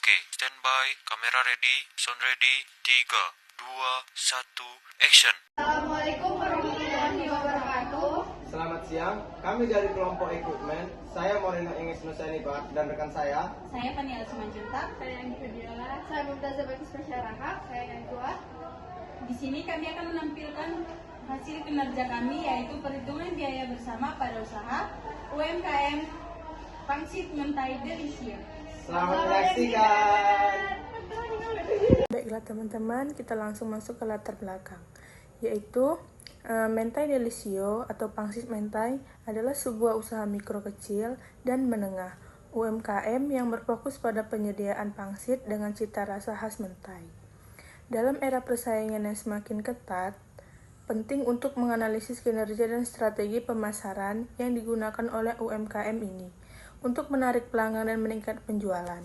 Oke, standby, kamera ready, sound ready, 3, 2, 1, action. Assalamualaikum warahmatullahi wabarakatuh. Selamat siang, kami dari kelompok equipment. Saya Moreno Ingis Nusanibat dan rekan saya. Saya Paniela Simanjuntak. Saya Anggi Diola. Saya Mumtazah Bagus Masyarakat. Saya yang kuat. Di sini kami akan menampilkan hasil kinerja kami, yaitu perhitungan biaya bersama pada usaha UMKM Pangsit Mentai Delisio. Selamat menyaksikan. Baiklah teman-teman, kita langsung masuk ke latar belakang, yaitu Mentai Delisio atau Pangsit Mentai adalah sebuah usaha mikro kecil dan menengah UMKM yang berfokus pada penyediaan pangsit dengan cita rasa khas mentai. Dalam era persaingan yang semakin ketat, penting untuk menganalisis kinerja dan strategi pemasaran yang digunakan oleh UMKM ini untuk menarik pelanggan dan meningkat penjualan.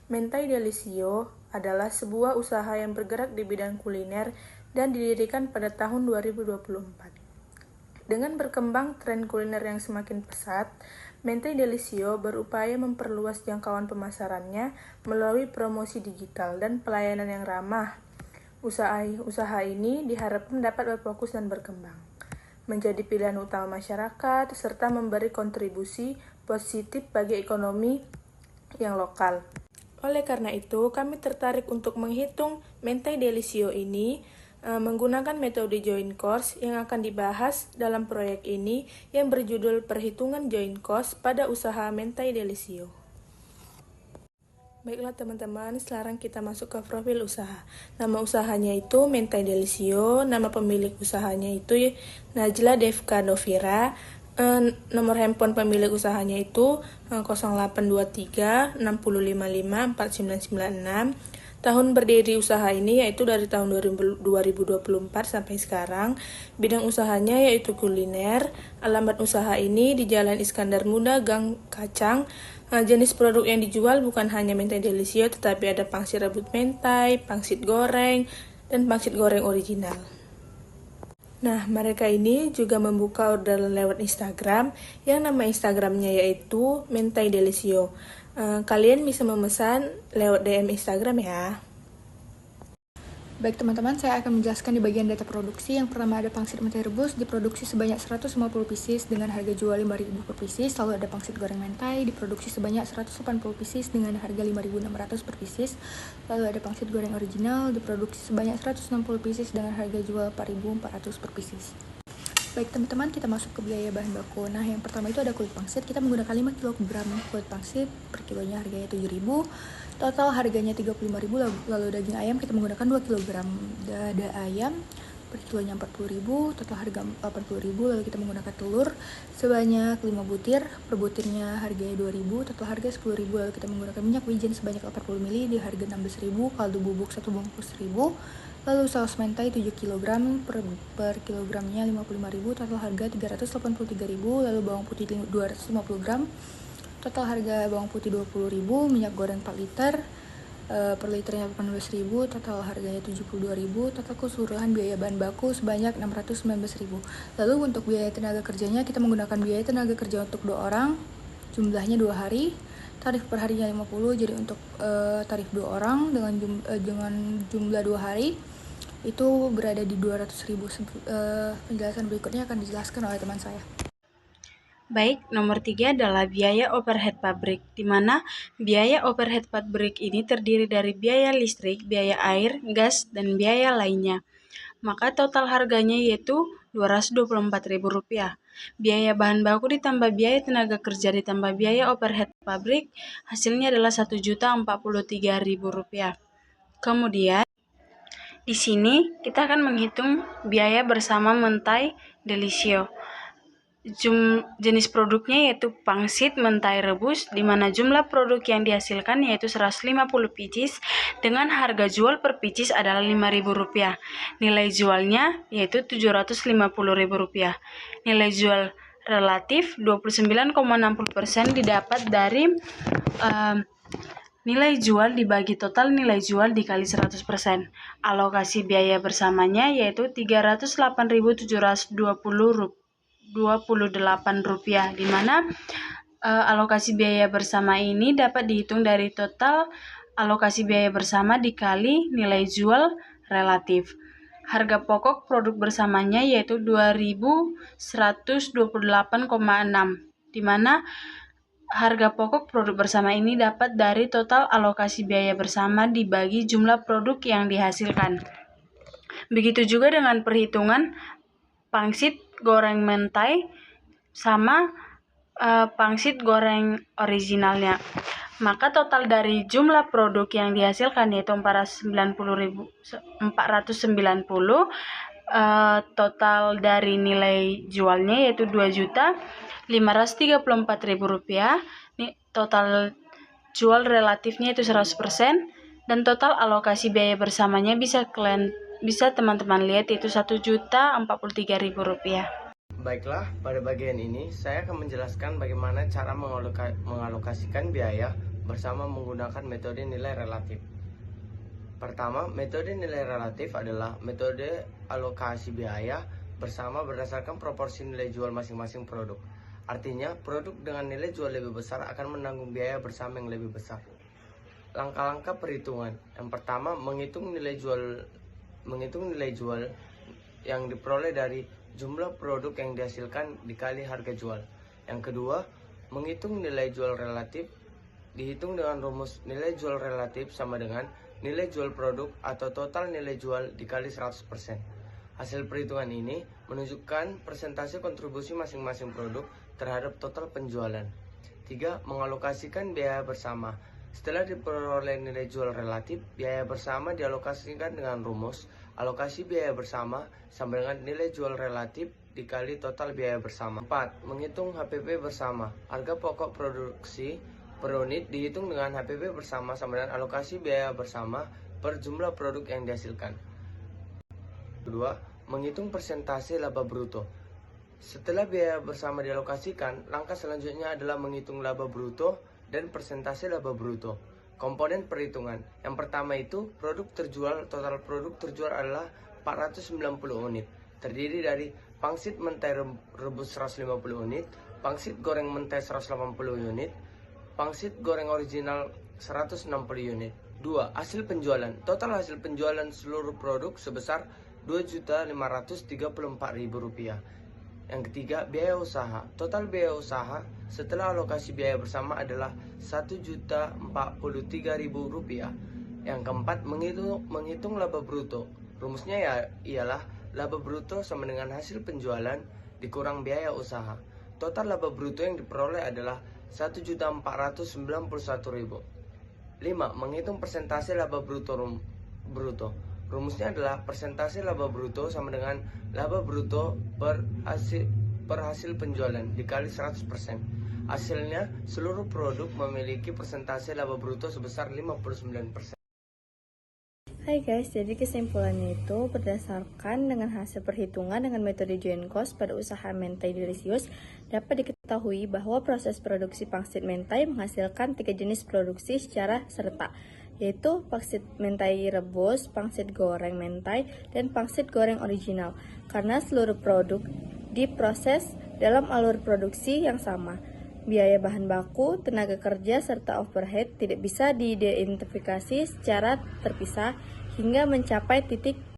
Mentai Delisio adalah sebuah usaha yang bergerak di bidang kuliner dan didirikan pada tahun 2024. Dengan berkembang tren kuliner yang semakin pesat, Mentai Delisio berupaya memperluas jangkauan pemasarannya melalui promosi digital dan pelayanan yang ramah. Usaha ini diharapkan dapat berfokus dan berkembang, menjadi pilihan utama masyarakat, serta memberi kontribusi positif bagi ekonomi yang lokal. Oleh karena itu, kami tertarik untuk menghitung Mentai Delisio ini menggunakan metode joint cost yang akan dibahas dalam proyek ini yang berjudul Perhitungan Joint Cost pada Usaha Mentai Delisio. Baiklah teman-teman, sekarang kita masuk ke profil usaha. Nama usahanya itu Mentai Delisio, nama pemilik usahanya itu Najla Devka Dovira, nomor handphone pemilik usahanya itu 0823 655 4996. Tahun berdiri usaha ini yaitu dari tahun 2024 sampai sekarang. Bidang usahanya yaitu kuliner. Alamat usaha ini di Jalan Iskandar Muda, Gang Kacang. Jenis produk yang dijual bukan hanya Mentai Delisio, tetapi ada pangsit rebus mentai, pangsit goreng, dan pangsit goreng original. Nah, mereka ini juga membuka orderan lewat Instagram, yang nama Instagramnya yaitu Mentai Delisio. Kalian bisa memesan lewat DM Instagram ya. Baik teman-teman, saya akan menjelaskan di bagian data produksi. Yang pertama ada pangsit mentai rebus diproduksi sebanyak 150 pieces dengan harga jual 5.000 per pieces. Lalu ada pangsit goreng mentai diproduksi sebanyak 180 pieces dengan harga 5.600 per pieces. Lalu ada pangsit goreng original diproduksi sebanyak 160 pieces dengan harga jual 4.400 per pieces. Baik teman-teman, kita masuk ke biaya bahan baku. Nah, yang pertama itu ada kulit pangsit. Kita menggunakan 5 kg kulit pangsit, per kilonya harganya 7.000. Total harganya 35.000. Lalu daging ayam kita menggunakan 2 kg dada ayam, per kilonya 40.000. Total harga 80.000. Lalu kita menggunakan telur sebanyak 5 butir, per butirnya harganya 2.000. Total harga 10.000. Lalu kita menggunakan minyak wijen sebanyak 80 ml di harga 16.000. Kaldu bubuk 1 bungkus 1.000. Lalu saus mentai 7 kg per kilogramnya 55.000, total harga 383.000. Lalu bawang putih 250 gram, total harga bawang putih 20.000. Minyak goreng 4 liter, per liternya 18.000, total harganya 72.000. Total keseluruhan biaya bahan baku sebanyak 619.000. Lalu untuk biaya tenaga kerjanya kita menggunakan biaya tenaga kerja untuk 2 orang, jumlahnya 2 hari. Tarif per harinya 50, jadi untuk tarif 2 orang dengan jumlah 2 hari itu berada di 200.000. Penjelasan berikutnya akan dijelaskan oleh teman saya. Baik, nomor 3 adalah biaya overhead pabrik, di mana biaya overhead pabrik ini terdiri dari biaya listrik, biaya air, gas, dan biaya lainnya. Maka total harganya yaitu Rp224.000. Biaya bahan baku ditambah biaya tenaga kerja ditambah biaya overhead pabrik, hasilnya adalah Rp1.043.000. Kemudian, di sini kita akan menghitung biaya bersama Mentai Delisio. Jenis produknya yaitu pangsit mentai rebus, di mana jumlah produk yang dihasilkan yaitu 150 pieces dengan harga jual per pieces adalah Rp5.000. Nilai jualnya yaitu Rp750.000. Nilai jual relatif 29,60% didapat dari nilai jual dibagi total nilai jual dikali 100%. Alokasi biaya bersamanya yaitu Rp308.028, di mana alokasi biaya bersama ini dapat dihitung dari total alokasi biaya bersama dikali nilai jual relatif. Harga pokok produk bersamanya yaitu 2.128,6, di mana harga pokok produk bersama ini dapat dari total alokasi biaya bersama dibagi jumlah produk yang dihasilkan. Begitu juga dengan perhitungan pangsit goreng mentai sama pangsit goreng originalnya. Maka total dari jumlah produk yang dihasilkan yaitu 490, total dari nilai jualnya yaitu Rp2.534.000. Total jual relatifnya itu 100%, dan total alokasi biaya bersamanya bisa teman-teman lihat yaitu Rp1.043.000. Baiklah, pada bagian ini saya akan menjelaskan bagaimana cara mengalokasikan biaya bersama menggunakan metode nilai relatif. Pertama, metode nilai relatif adalah metode alokasi biaya bersama berdasarkan proporsi nilai jual masing-masing produk. Artinya, produk dengan nilai jual lebih besar akan menanggung biaya bersama yang lebih besar. Langkah-langkah perhitungan. Yang pertama, menghitung nilai jual yang diperoleh dari jumlah produk yang dihasilkan dikali harga jual. Yang kedua, menghitung nilai jual relatif, dihitung dengan rumus nilai jual relatif sama dengan nilai jual produk atau total nilai jual dikali 100%. Hasil perhitungan ini menunjukkan persentase kontribusi masing-masing produk terhadap total penjualan. 3. Mengalokasikan biaya bersama. Setelah diperoleh nilai jual relatif, biaya bersama dialokasikan dengan rumus alokasi biaya bersama sama dengan nilai jual relatif dikali total biaya bersama. 4. Menghitung HPP bersama. Harga pokok produksi per unit dihitung dengan HPP bersama sama dengan alokasi biaya bersama per jumlah produk yang dihasilkan. 2. Menghitung persentase laba bruto. Setelah biaya bersama dialokasikan, langkah selanjutnya adalah menghitung laba bruto dan persentase laba bruto. Komponen perhitungan. Yang pertama itu total produk terjual adalah 490 unit. Terdiri dari pangsit mentai rebus 150 unit, pangsit goreng mentai 180 unit, pangsit goreng original 160 unit. 2. Hasil penjualan. Total hasil penjualan seluruh produk sebesar Rp2.534.000. Yang ketiga, biaya usaha. Total biaya usaha setelah alokasi biaya bersama adalah Rp1.043.000. Yang keempat, menghitung laba bruto. Rumusnya ialah laba bruto sama dengan hasil penjualan dikurang biaya usaha. Total laba bruto yang diperoleh adalah Rp1.491.000. 5. Menghitung persentase laba bruto. Rumusnya adalah persentase laba bruto sama dengan laba bruto per hasil penjualan dikali 100%. Hasilnya, seluruh produk memiliki persentase laba bruto sebesar 59%. Hai guys, jadi kesimpulannya itu berdasarkan dengan hasil perhitungan dengan metode joint cost pada usaha mentai delicious, dapat diketahui bahwa proses produksi pangsit mentai menghasilkan 3 jenis produksi secara serta, yaitu pangsit mentai rebus, pangsit goreng mentai, dan pangsit goreng original, karena seluruh produk diproses dalam alur produksi yang sama. Biaya bahan baku, tenaga kerja, serta overhead tidak bisa diidentifikasi secara terpisah hingga mencapai titik